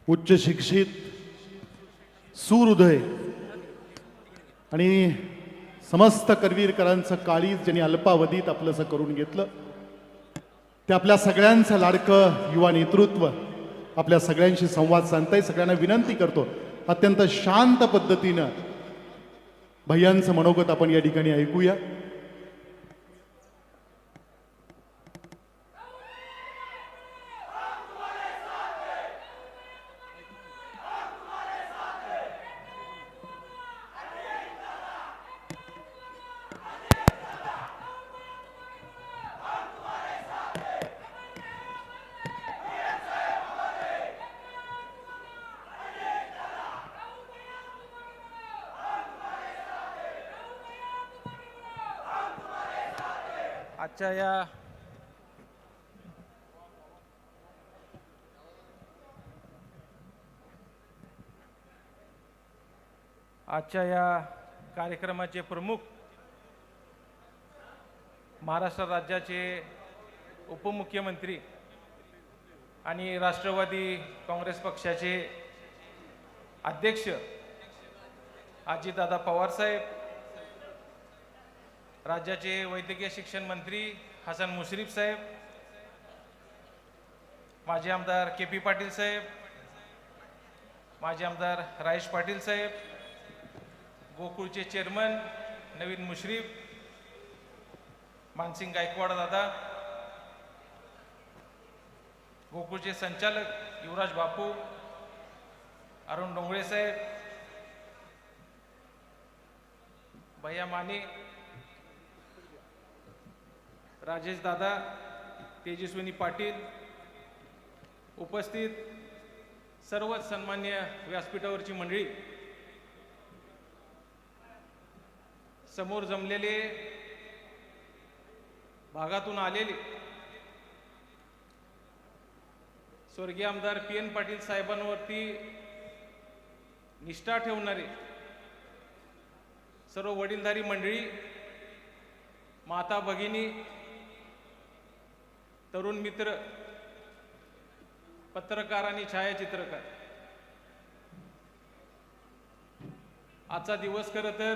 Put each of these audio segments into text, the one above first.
उच्च शिक्षित सुहृदय आणि समस्त करवीरकरांचं काळीज ज्यांनी अल्पावधीत आपलंसं करून घेतलं ते आपल्या सगळ्यांचं लाडकं युवा नेतृत्व आपल्या सगळ्यांशी संवाद साधताय. सगळ्यांना विनंती करतो अत्यंत शांत पद्धतीनं भैयांचं मनोगत आपण या ठिकाणी ऐकूया. आजच्या या कार्यक्रमाचे प्रमुख महाराष्ट्र राज्याचे उपमुख्यमंत्री आणि राष्ट्रवादी काँग्रेस पक्षाचे अध्यक्ष अजितदादा पवार साहेब, राज्याचे वैद्यकीय शिक्षण मंत्री हसन मुश्रीफ साहेब, माजी आमदार के.पी. पाटील साहेब, माजी आमदार राजेश पाटील साहेब, गोकुळचे चेअरमन नवीन मुश्रीफ, मानसिंग गायकवाड दादा, गोकुळचे संचालक युवराज बापू, अरुण डोंगळे साहेब, भैया माने, राजेश दादा, तेजस्विनी पाटील, उपस्थित सर्व सन्मान्य व्यासपीठावरची मंडळी, समोर जमलेले भागातून आलेले स्वर्गीय आमदार पी.एन. पाटील साहेबांवरती निष्ठा ठेवणारे सर्व वडीलधारी मंडळी, माता भगिनी, तरुण मित्र, पत्रकार आणि छायाचित्रकार, आजचा दिवस खरं तर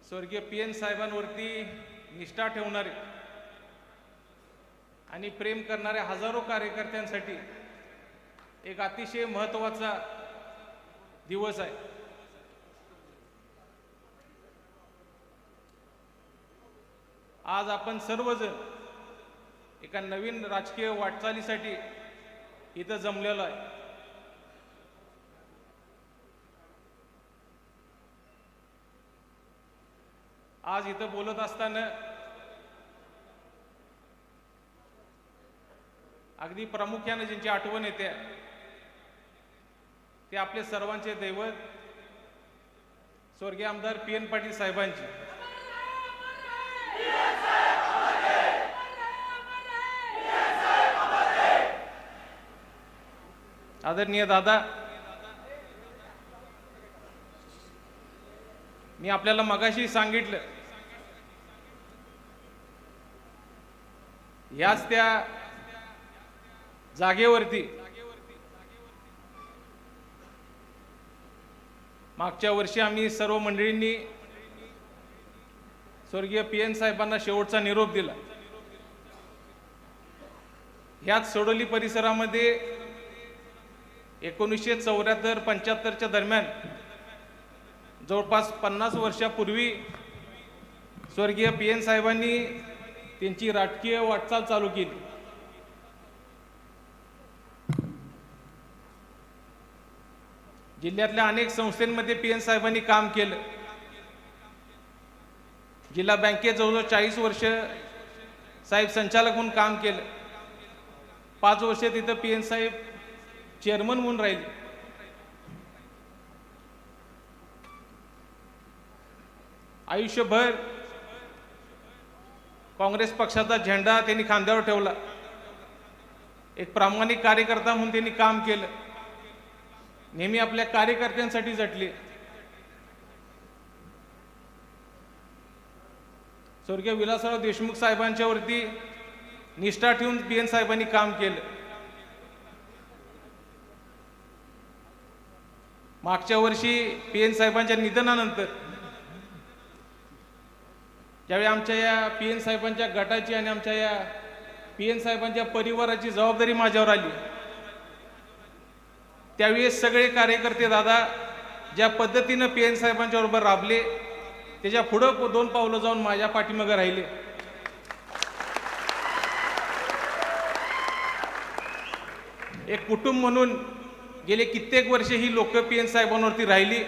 स्वर्गीय पी.एन. साहेबांवरती निष्ठा ठेवणारे आणि प्रेम करणाऱ्या हजारो कार्यकर्त्यांसाठी एक अतिशय महत्त्वाचा दिवस आहे. आज आपण सर्वजण एका नवीन राजकीय वाटचालीसाठी इथं जमलेलो आहे. आज इथं बोलत असताना अगदी प्रामुख्याने ज्यांची आठवण येते ते आपले सर्वांचे दैवत स्वर्गीय आमदार पी.एन. पाटील साहेबांची. आदरणीय दादा, मी आपल्याला मगाशी सांगितलं, याच त्या जागेवरती मागच्या वर्षी आम्ही सर्व मंडळींनी स्वर्गीय पी.एन. साहेबांना शेवटचा निरोप दिला. ह्याच सोडोली परिसरामध्ये 1974-75 दरम्यान जवळपास 50 वर्षापूर्वी स्वर्गीय पी.एन. साहेबांनी त्यांची राजकीय वाटचाल चालू केली. जिल्ह्यातल्या अनेक संस्थांमध्ये पी.एन. साहेबांनी काम केलं. जिल्हा बँकेत जवळजवळ 40 वर्ष साहेब संचालक म्हणून काम केलं. 5 वर्ष तिथं पी.एन. साहेब चेअरमन म्हणून राहिले. आयुष्यभर काँग्रेस पक्षाचा झेंडा त्यांनी खांद्यावर ठेवला. एक प्रामाणिक कार्यकर्ता म्हणून त्यांनी काम केलं. नेहमी आपल्या कार्यकर्त्यांसाठी झटले. स्वर्गीय विलासराव देशमुख साहेबांच्या वरती निष्ठा ठेवून पी.एन. साहेबांनी काम केलं. मागच्या वर्षी PN साहेबांच्या निधनानंतर ज्यावेळी आमच्या या PN साहेबांच्या गटाची आणि आमच्या या PN साहेबांच्या परिवाराची जबाबदारी माझ्यावर आली, त्यावेळेस सगळे कार्यकर्ते दादा ज्या पद्धतीनं PN साहेबांच्या बरोबर राबले, त्याच्या पुढं 2 पावलं जाऊन माझ्या पाठीमागे राहिले. एक कुटुंब म्हणून गेले कित्येक वर्षे ही लोक PN साहेबांवरती राहिली.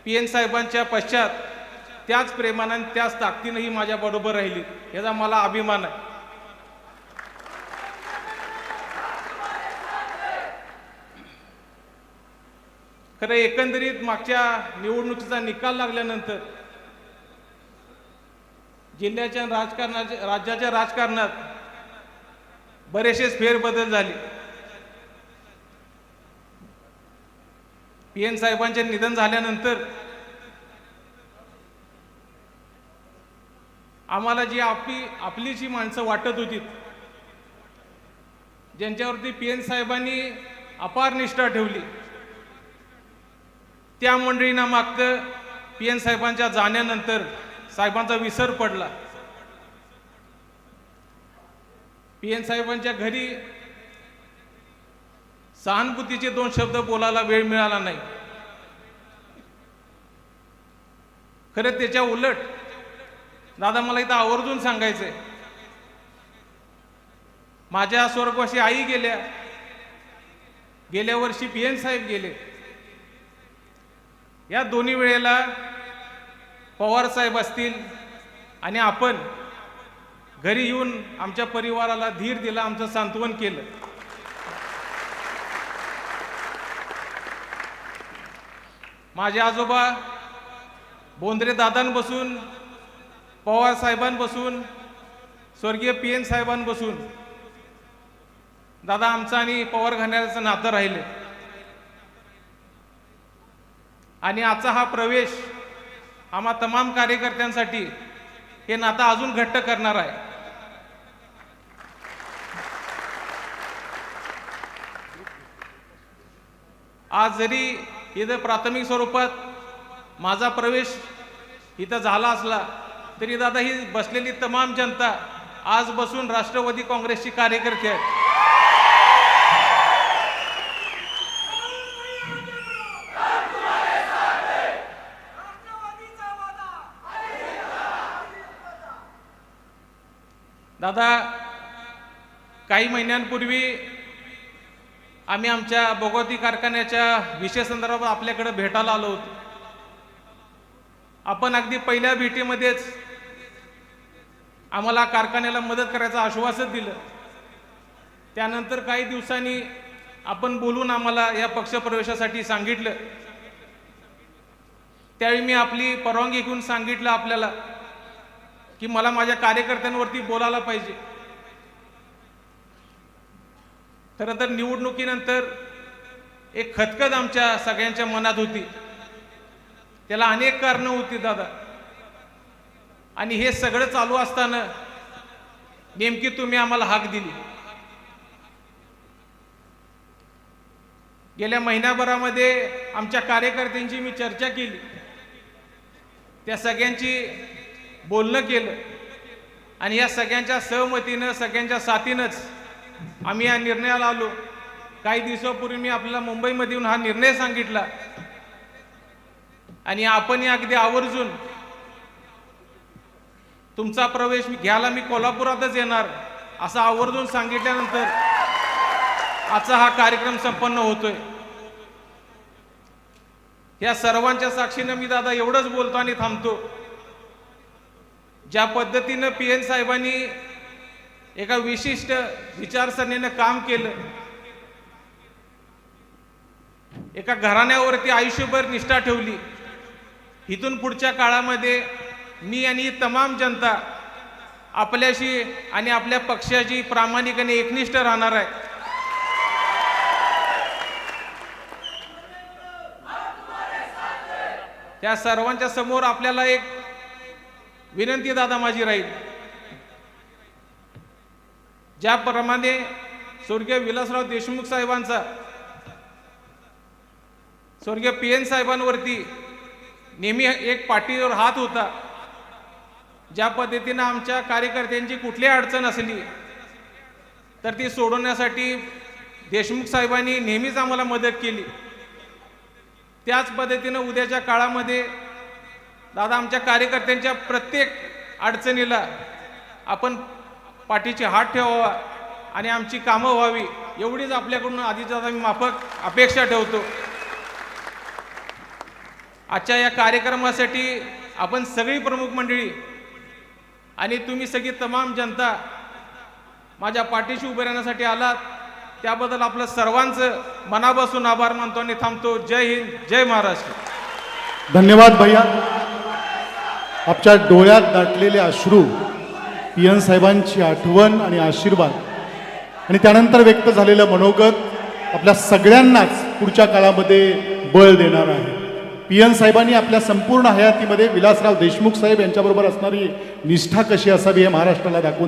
PN साहेबांच्या पश्चात त्याच प्रेमानं आणि त्याच ताकदीनं ही माझ्या बरोबर राहिली, याचा मला अभिमान आहे. खरं एकंदरीत मागच्या निवडणुकीचा निकाल लागल्यानंतर जिल्ह्याच्या राज्याच्या राजकारणात बरेचसे फेरबदल झाले. PN साहेबांचे निधन झाल्यानंतर आम्हाला जी आपली जी माणसं वाटत होती, ज्यांच्यावरती PN साहेबांनी अपार निष्ठा ठेवली, त्या मंडळींना मागतं PN साहेबांच्या जाण्यानंतर साहेबांचा विसर पडला. PN साहेबांच्या घरी सहानुभूतीचे 2 शब्द बोलायला वेळ मिळाला नाही. खरं त्याच्या उलट दादा मला इथं आवर्जून सांगायचंय, माझ्या स्वर्गवासी आई गेल्या वर्षी PN साहेब गेले. या दोन्ही वेळेला पवार साहेब असतील आणि आपण घरी येऊन आमच्या परिवाराला धीर दिला, आमचं सांत्वन केलं. माझे आजोबा बोंद्रे दादांपासून, पवार साहेबांपासून, स्वर्गीय PN साहेबांपासून दादा आमचं आणि पवार घराण्याचं नातं राहिले. आणि आजचा हा प्रवेश आम्हा तमाम कार्यकर्त्यांसाठी हे नातं अजून घट्ट करणार आहे. आज जरी इथं प्राथमिक स्वरूपात माझा प्रवेश इथं झाला असला तरी दादा ही बसलेली तमाम जनता आज बसून राष्ट्रवादी काँग्रेसची कार्यकर्ते आहेत. दादा काही महिन्यांपूर्वी आम्ही आमच्या भोगवती कारखान्याच्या विषय संदर्भात आपल्याकडे भेटायला आलो होतो. आपण अगदी पहिल्या भेटीमध्येच आम्हाला कारखान्याला मदत करायचं आश्वासन दिलं. त्यानंतर काही दिवसांनी आपण बोलून आम्हाला या पक्षप्रवेशासाठी सांगितलं. त्यावेळी मी आपली परवानगी घेऊन सांगितलं आपल्याला की मला माझ्या कार्यकर्त्यांवरती बोलायला पाहिजे. खरं तर निवडणुकीनंतर एक खदखद आमच्या सगळ्यांच्या मनात होती. त्याला अनेक कारणं होती दादा. आणि हे सगळं चालू असताना नेमकी तुम्ही आम्हाला हाक दिली. गेल्या महिन्याभरामध्ये आमच्या कार्यकर्त्यांची मी चर्चा केली, त्या सगळ्यांची बोलणं केलं आणि या सगळ्यांच्या सहमतीनं, सगळ्यांच्या साथीनंच आम्ही या निर्णयाला आलो. काही दिवसापूर्वी मी आपल्याला मुंबईमध्ये येऊन हा निर्णय सांगितला आणि आपण अगदी आवर्जून तुमचा प्रवेश घ्यायला मी कोल्हापुरातच येणार असं आवर्जून सांगितल्यानंतर आजचा हा कार्यक्रम संपन्न होतोय. या सर्वांच्या साक्षीनं मी दादा एवढंच बोलतो आणि थांबतो. ज्या पद्धतीनं PN साहेबांनी एका विशिष्ट विचारसरणीनं काम केलं, एका घराण्यावरती आयुष्यभर निष्ठा ठेवली, इथून पुढच्या काळामध्ये मी आणि तमाम जनता आपल्याशी आणि आपल्या पक्षाची प्रामाणिकपणे एकनिष्ठ राहणार आहे. त्या सर्वांच्या समोर आपल्याला एक विनंती दादा माझी राहील. ज्याप्रमाणे स्वर्गीय विलासराव देशमुख साहेबांचा स्वर्गीय PN साहेबांवरती नेहमी एक पाठीवर हात होता. ज्या पद्धतीनं आमच्या कार्यकर्त्यांची कुठली अडचण असली तर ती सोडवण्यासाठी देशमुख साहेबांनी नेहमीच आम्हाला मदत केली. त्याच पद्धतीनं उद्याच्या काळामध्ये दादा आमच्या कार्यकर्त्यांच्या प्रत्येक अडचणीला आपण पाठीची हात ठेवावा आणि आमची कामं व्हावी एवढीच आपल्याकडून आधीच मी माफक अपेक्षा ठेवतो. आजच्या या कार्यक्रमासाठी आपण सगळी प्रमुख मंडळी आणि तुम्ही सगळी तमाम जनता माझ्या पाठीशी उभे राहण्यासाठी आलात त्याबद्दल आपलं सर्वांचं मनापासून आभार मानतो आणि थांबतो. जय हिंद, जय महाराष्ट्र. धन्यवाद भैया. आपल्या डोळ्यात दाटलेले अश्रू, PN साहेबांची आठवण आणि आशीर्वाद आणि त्यानंतर व्यक्त झालेलं मनोगत आपल्या सगळ्यांनाच पुढच्या काळामध्ये बळ देणार आहे. PN साहेबांनी आपल्या संपूर्ण हयातीमध्ये विलासराव देशमुख साहेब यांच्याबरोबर असणारी निष्ठा कशी असावी हे महाराष्ट्राला दाखवून